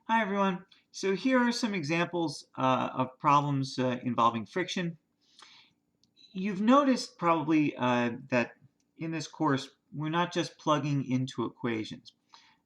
Hi everyone. So here are some examples of problems involving friction. You've noticed probably that in this course we're not just plugging into equations.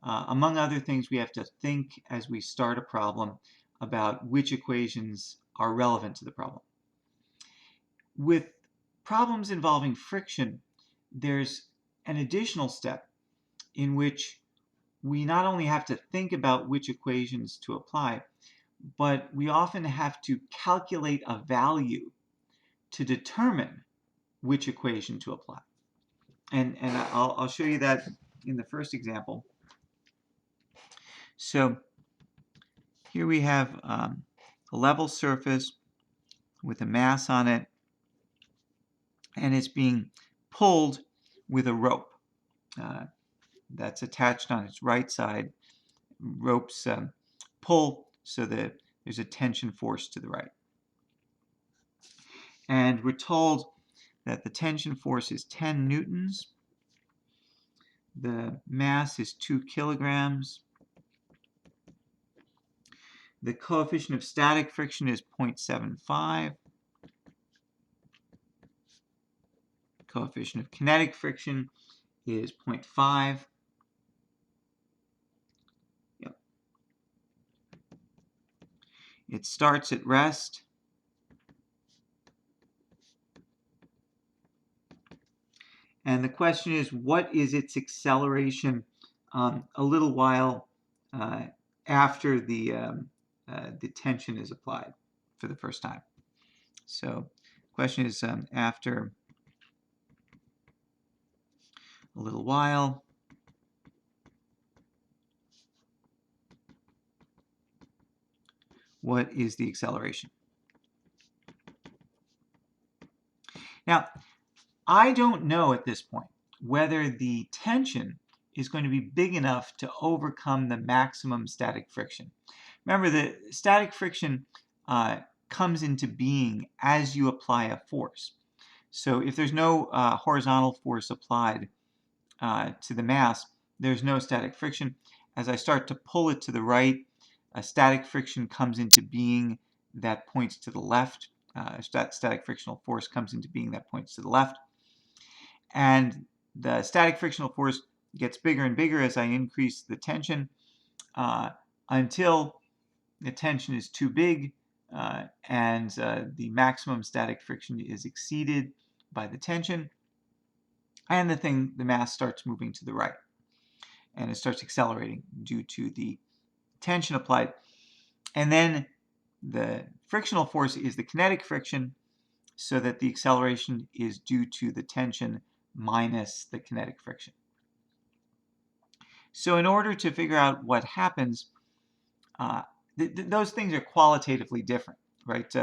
Among other things, we have to think as we start a problem about which equations are relevant to the problem. With problems involving friction, there's an additional step in which we not only have to think about which equations to apply, but we often have to calculate a value to determine which equation to apply. And I'll show you that in the first example. So here we have a level surface with a mass on it, and it's being pulled with a rope that's attached on its right side. Ropes pull so that there's a tension force to the right. And we're told that the tension force is 10 newtons. The mass is 2 kilograms. The coefficient of static friction is 0.75. Coefficient of kinetic friction is 0.5. Yep. It starts at rest. And the question is, what is its acceleration a little while after the tension is applied for the first time? So the question is, after a little while, what is the acceleration? Now, I don't know at this point whether the tension is going to be big enough to overcome the maximum static friction. Remember, the static friction comes into being as you apply a force. So if there's no horizontal force applied to the mass, there's no static friction. As I start to pull it to the right, a static friction comes into being that points to the left. Static frictional force comes into being that points to the left. And the static frictional force gets bigger and bigger as I increase the tension until the tension is too big and the maximum static friction is exceeded by the tension, and the mass starts moving to the right, and it starts accelerating due to the tension applied. And then the frictional force is the kinetic friction, so that the acceleration is due to the tension minus the kinetic friction. So in order to figure out what happens, those things are qualitatively different, right?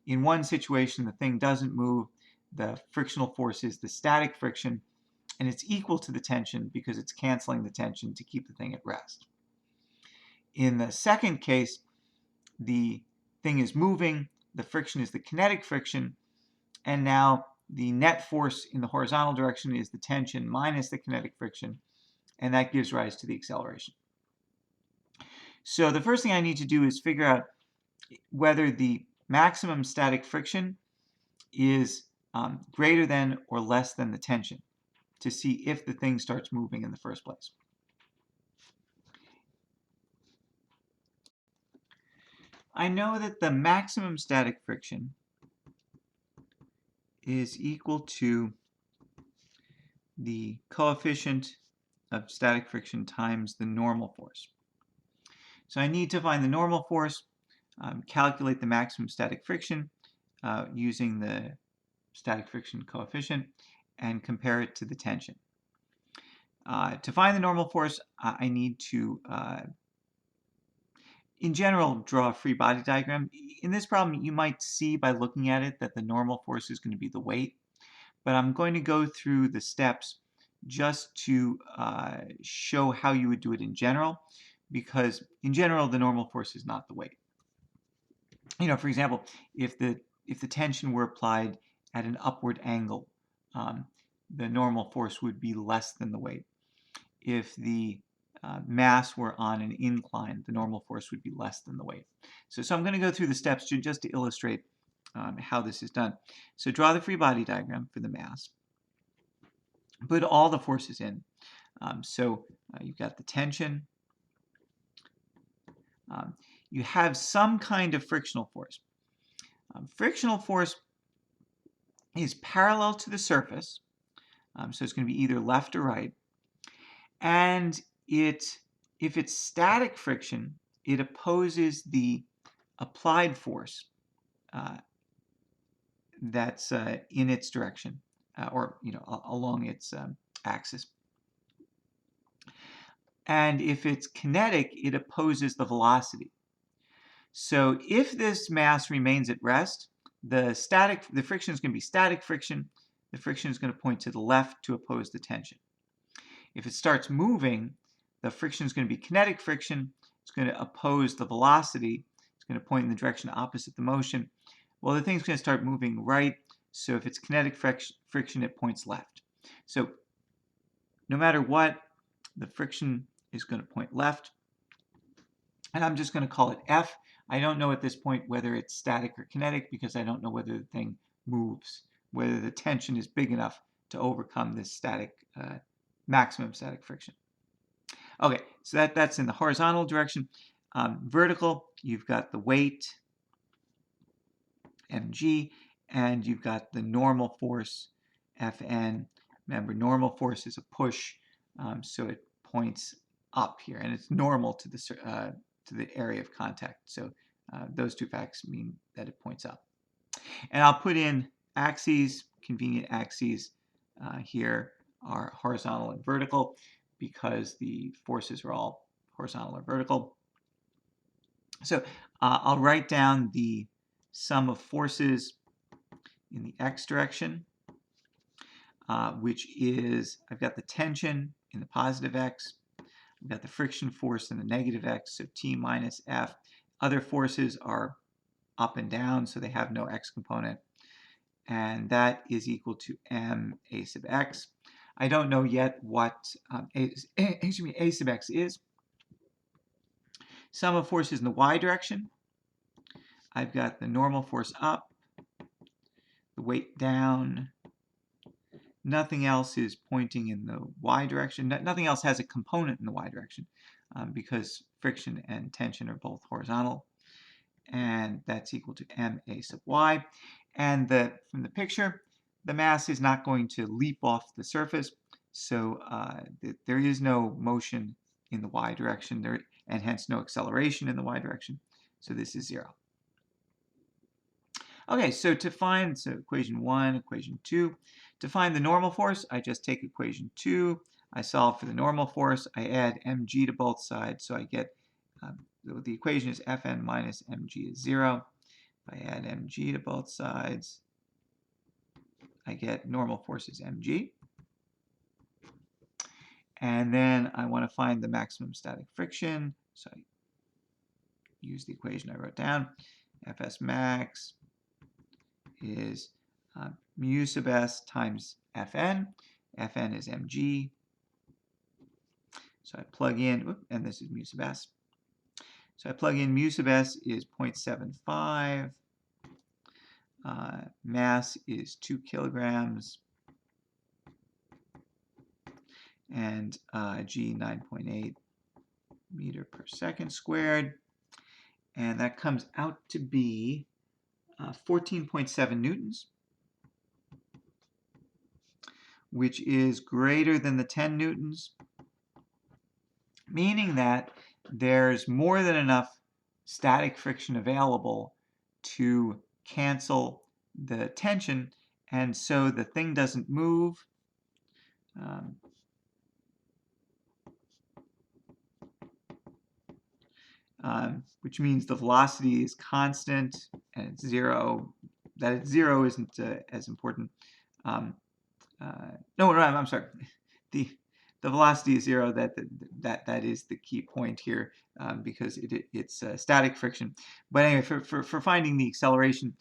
In one situation, the thing doesn't move. The frictional force is the static friction, and it's equal to the tension because it's canceling the tension to keep the thing at rest. In the second case, the thing is moving, the friction is the kinetic friction, and now the net force in the horizontal direction is the tension minus the kinetic friction, and that gives rise to the acceleration. So the first thing I need to do is figure out whether the maximum static friction is greater than or less than the tension to see if the thing starts moving in the first place. I know that the maximum static friction is equal to the coefficient of static friction times the normal force. So I need to find the normal force, calculate the maximum static friction using the static friction coefficient, and compare it to the tension. To find the normal force, I need to, in general, draw a free body diagram. In this problem, you might see by looking at it that the normal force is going to be the weight, but I'm going to go through the steps just to show how you would do it in general, because in general, the normal force is not the weight. You know, for example, if the tension were applied at an upward angle, the normal force would be less than the weight. If the mass were on an incline, the normal force would be less than the weight. So I'm going to go through the steps just to illustrate how this is done. So draw the free body diagram for the mass. Put all the forces in. You've got the tension. You have some kind of frictional force. Frictional force is parallel to the surface, so it's going to be either left or right. And if it's static friction, it opposes the applied force that's in its direction, or along its axis. And if it's kinetic, it opposes the velocity. So if this mass remains at rest, the friction is going to be static friction. The friction is going to point to the left to oppose the tension. If it starts moving, the friction is going to be kinetic friction. It's going to oppose the velocity. It's going to point in the direction opposite the motion. Well, the thing's going to start moving right. So if it's kinetic friction, it points left. So no matter what, the friction is going to point left. And I'm just going to call it F. I don't know at this point whether it's static or kinetic because I don't know whether the thing moves, whether the tension is big enough to overcome this maximum static friction. Okay, so that's in the horizontal direction. Vertical, you've got the weight, mg, and you've got the normal force, Fn. Remember, normal force is a push, so it points up here, and it's normal to the area of contact. So those two facts mean that it points up. And I'll put in axes, convenient axes here are horizontal and vertical because the forces are all horizontal or vertical. So I'll write down the sum of forces in the x direction, which is, I've got the tension in the positive x, I've got the friction force in the negative x, so T minus F. Other forces are up and down, so they have no x component. And that is equal to m a sub x. I don't know yet what a sub x is. Sum of forces in the y direction. I've got the normal force up, the weight down. Nothing else is pointing in the y direction. Nothing else has a component in the y direction because friction and tension are both horizontal. And that's equal to ma sub y. And from the picture, the mass is not going to leap off the surface, so there is no motion in the y direction, and hence no acceleration in the y direction. So this is 0. Okay, so to find equation 1, equation 2, to find the normal force, I just take equation 2, I solve for the normal force, I add mg to both sides, so I get the equation is Fn minus mg is 0. If I add mg to both sides, I get normal force is mg. And then I want to find the maximum static friction, so I use the equation I wrote down. Fs max is mu sub s times Fn. Fn is mg. So I plug in, and this is mu sub s. So I plug in mu sub s is 0.75. Mass is 2 kilograms. And g 9.8 meter per second squared. And that comes out to be 14.7 newtons, which is greater than the 10 newtons, meaning that there's more than enough static friction available to cancel the tension, and so the thing doesn't move. Which means the velocity is constant and it's 0. That it's 0 isn't as important. No, I'm sorry. The velocity is 0. That is the key point here because it's static friction. But anyway, for finding the acceleration,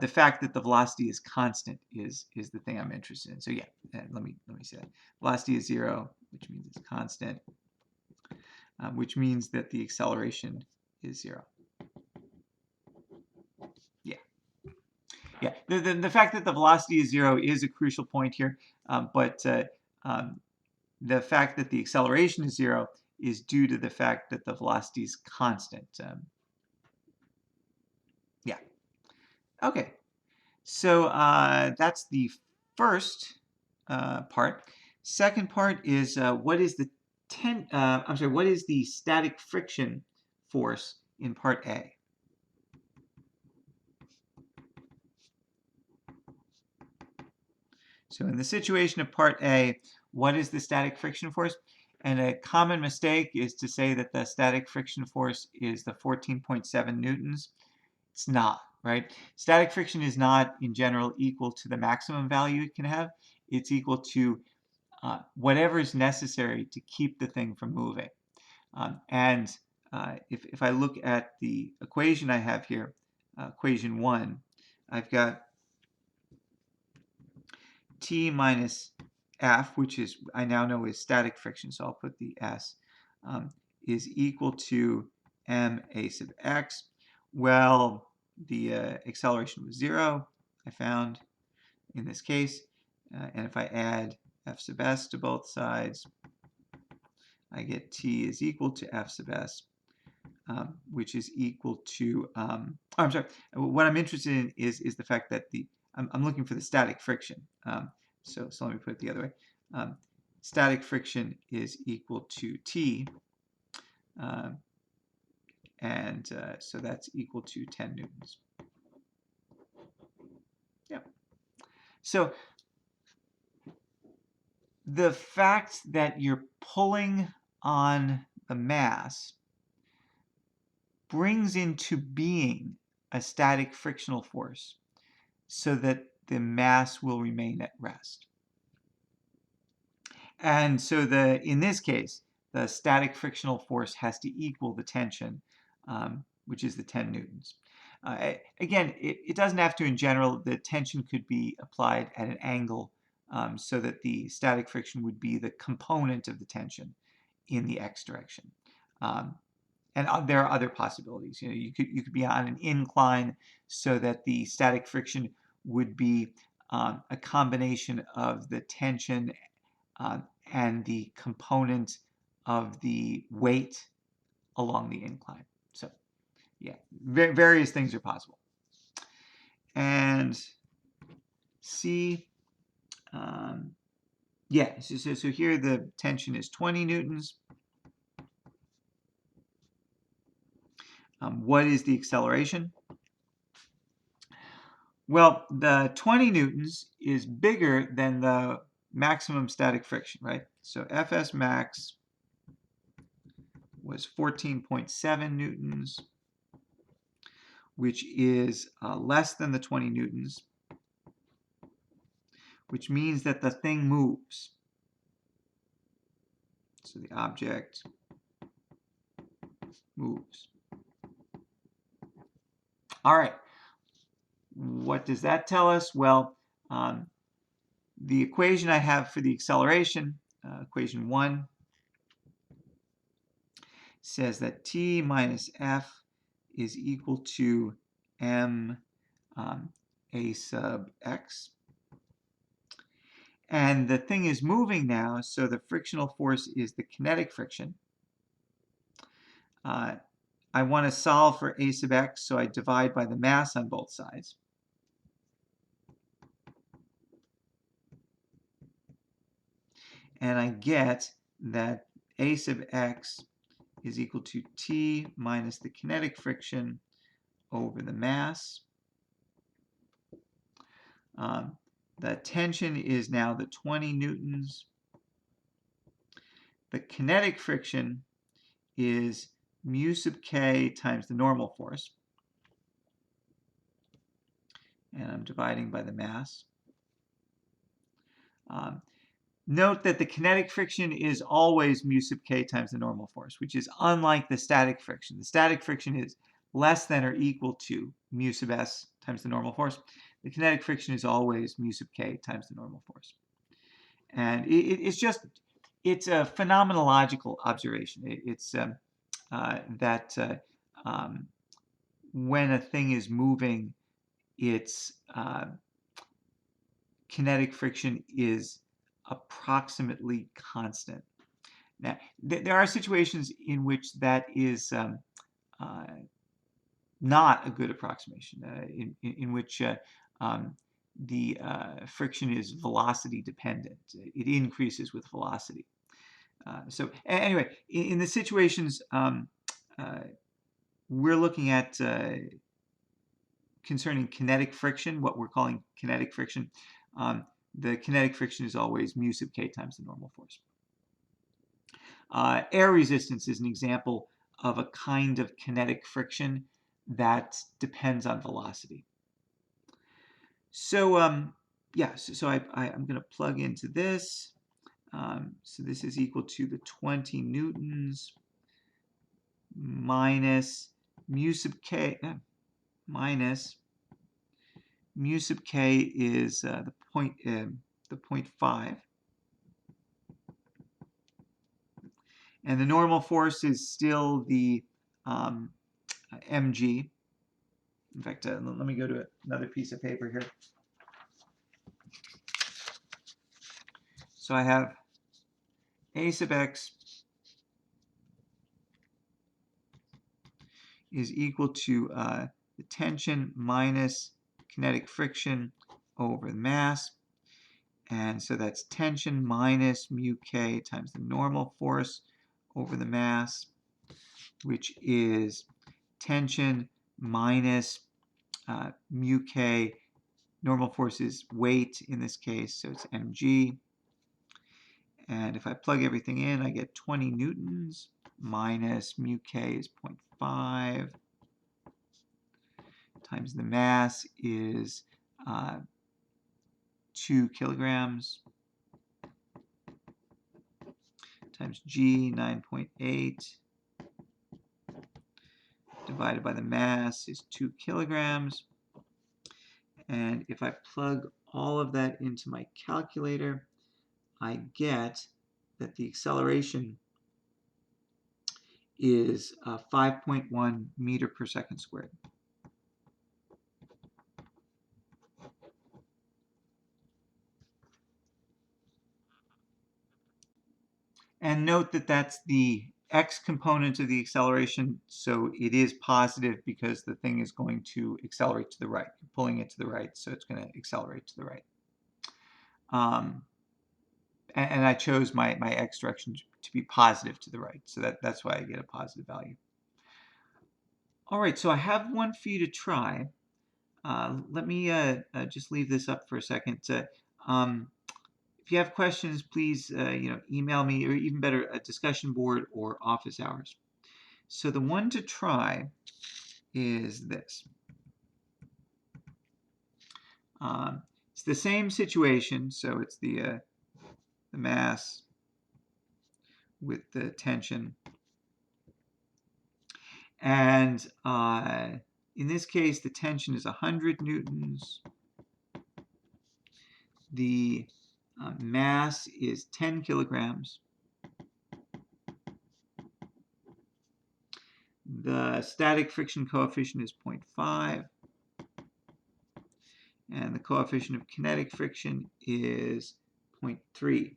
the fact that the velocity is constant is the thing I'm interested in. So yeah, let me say that velocity is 0, which means it's constant. which means that the acceleration is 0. Yeah. Yeah. The fact that the velocity is 0 is a crucial point here, but the fact that the acceleration is 0 is due to the fact that the velocity is constant. Yeah. Okay. So that's the first part. Second part is what is the what is the static friction force in part A? So in the situation of part A, what is the static friction force? And a common mistake is to say that the static friction force is the 14.7 newtons. It's not, right? Static friction is not, in general, equal to the maximum value it can have. It's equal to whatever is necessary to keep the thing from moving. And if I look at the equation I have here, equation 1, I've got T minus F, which is I now know is static friction, so I'll put the S, is equal to ma sub x. Well, the acceleration was 0, I found, in this case. And if I add F sub s to both sides, I get T is equal to F sub s, which is equal to, I'm sorry, what I'm interested in is the fact that I'm looking for the static friction. So let me put it the other way. Static friction is equal to T, and so that's equal to 10 newtons. Yeah. So the fact that you're pulling on the mass brings into being a static frictional force so that the mass will remain at rest. And so in this case, the static frictional force has to equal the tension, which is the 10 newtons. Again, it doesn't have to in general. The tension could be applied at an angle so that the static friction would be the component of the tension in the x direction. And there are other possibilities. You could be on an incline so that the static friction would be a combination of the tension and the component of the weight along the incline. So, yeah, various things are possible. And C, yeah, so here the tension is 20 newtons. What is the acceleration? Well, the 20 newtons is bigger than the maximum static friction, right? So Fs max was 14.7 newtons, which is less than the 20 newtons, which means that the thing moves. So the object moves. All right. What does that tell us? Well, the equation I have for the acceleration, equation 1, says that T minus F is equal to m a sub x. And the thing is moving now, so the frictional force is the kinetic friction. I want to solve for a sub x, so I divide by the mass on both sides. And I get that a sub x is equal to T minus the kinetic friction over the mass. The tension is now the 20 newtons. The kinetic friction is mu sub k times the normal force. And I'm dividing by the mass. Note that the kinetic friction is always mu sub k times the normal force, which is unlike the static friction. The static friction is less than or equal to mu sub s times the normal force. The kinetic friction is always mu sub k times the normal force. And it's just It's a phenomenological observation. It's that when a thing is moving, its kinetic friction is approximately constant. Now, there are situations in which that is uh, not a good approximation, in which the friction is velocity dependent. It increases with velocity. So anyway, in the situations we're looking at concerning kinetic friction, what we're calling kinetic friction, the kinetic friction is always mu sub k times the normal force. Air resistance is an example of a kind of kinetic friction that depends on velocity. So yeah, so I'm going to plug into this. So this is equal to the 20 newtons minus mu sub k minus mu sub k is the 0.5, and the normal force is still the mg. In fact, let me go to another piece of paper here. So I have a sub x is equal to the tension minus kinetic friction over the mass. And so that's tension minus mu k times the normal force over the mass, which is tension minus mu k. Normal force is weight in this case, so it's mg. And if I plug everything in, I get 20 newtons minus mu k is 0.5 times the mass is 2 kilograms times g, 9.8, divided by the mass is 2 kilograms. And if I plug all of that into my calculator, I get that the acceleration is 5.1 meter per second squared. And note that that's the x component of the acceleration, so it is positive because the thing is going to accelerate to the right. You're pulling it to the right, so it's going to accelerate to the right. And I chose my x direction to be positive to the right, so that's why I get a positive value. All right, so I have one for you to try. Let me just leave this up for a second. If you have questions, please email me, or even better, a discussion board or office hours. So the one to try is this. It's the same situation, so it's the mass with the tension. And in this case, the tension is 100 newtons. The mass is 10 kilograms. The static friction coefficient is 0.5. And the coefficient of kinetic friction is 0.3.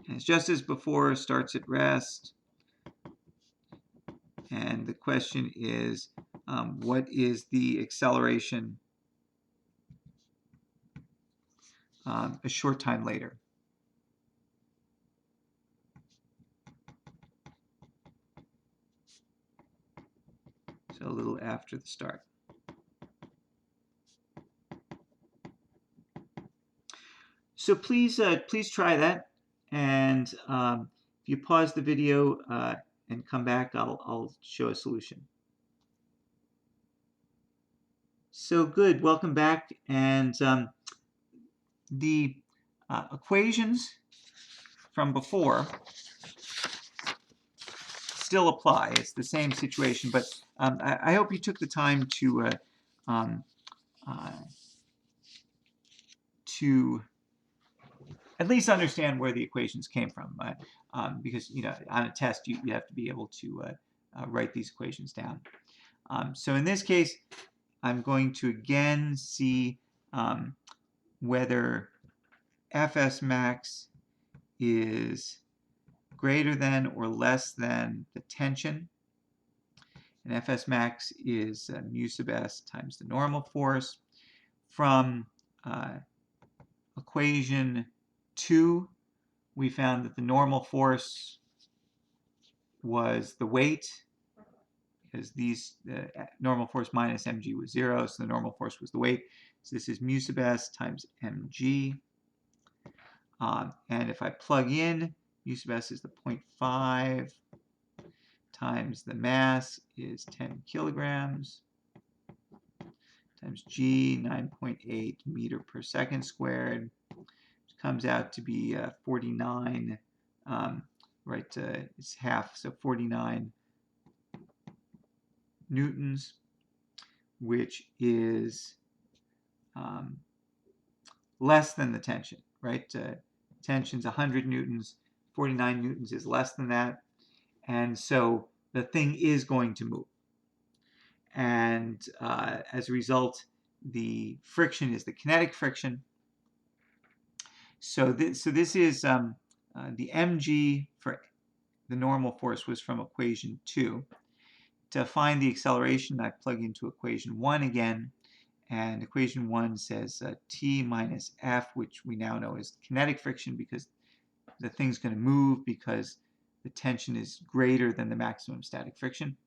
And it's just as before, starts at rest. And the question is, what is the acceleration a short time later? So a little after the start. So please try that. And if you pause the video and come back, I'll show a solution. So good, welcome back. And the equations from before still apply. It's the same situation, but I hope you took the time to at least understand where the equations came from, because on a test you have to be able to write these equations down. So in this case, I'm going to again see whether Fs max is greater than or less than the tension. And Fs max is mu sub s times the normal force. From equation 2, we found that the normal force was the weight, because normal force minus mg was 0, so the normal force was the weight. So this is mu sub s times mg. And if I plug in, mu sub s is the 0.5 times the mass is 10 kilograms times g, 9.8 meter per second squared, which comes out to be 49, it's half, so 49 newtons, which is less than the tension, right? Tension's 100 newtons, 49 newtons is less than that, and so the thing is going to move. And as a result, the friction is the kinetic friction. So this is the mg for the normal force was from equation 2. To find the acceleration, I plug into equation 1 again, and equation 1 says t minus f, which we now know is kinetic friction because the thing's going to move because the tension is greater than the maximum static friction.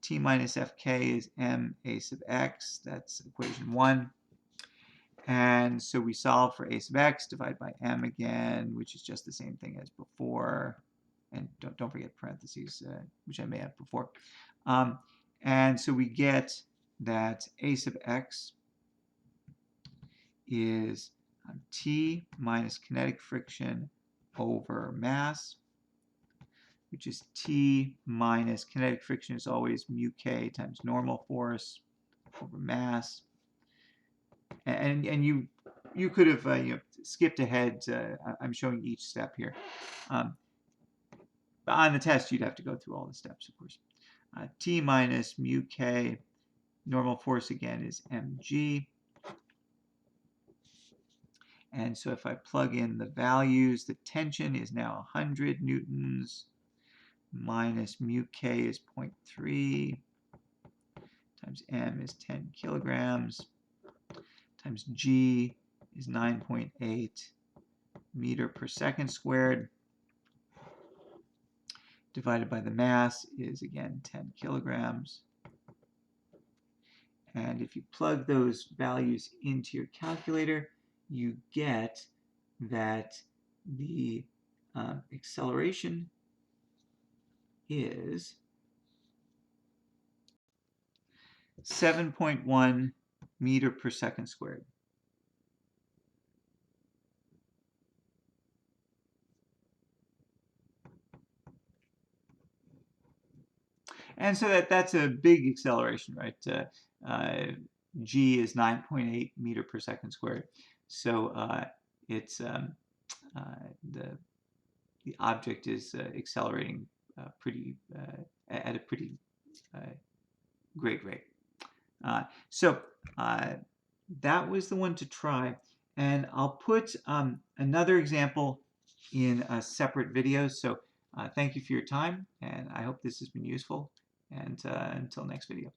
T minus fk is m a sub x, that's equation 1. And so we solve for a sub x, divide by m again, which is just the same thing as before. And don't forget parentheses, which I may have before. And so we get that a sub x is t minus kinetic friction over mass, which is t minus kinetic friction is always mu k times normal force over mass. And you could have skipped ahead. I'm showing each step here. But on the test, you'd have to go through all the steps, of course. T minus mu k, normal force again is mg. And so if I plug in the values, the tension is now 100 newtons minus mu k is 0.3 times m is 10 kilograms times g is 9.8 meter per second squared divided by the mass is again 10 kilograms. And if you plug those values into your calculator, you get that the acceleration is 7.1 meter per second squared. And so that's a big acceleration, right? G is 9.8 meter per second squared. So it's the object is accelerating at a pretty great rate. So that was the one to try, and I'll put another example in a separate video. So thank you for your time, and I hope this has been useful, and until next video.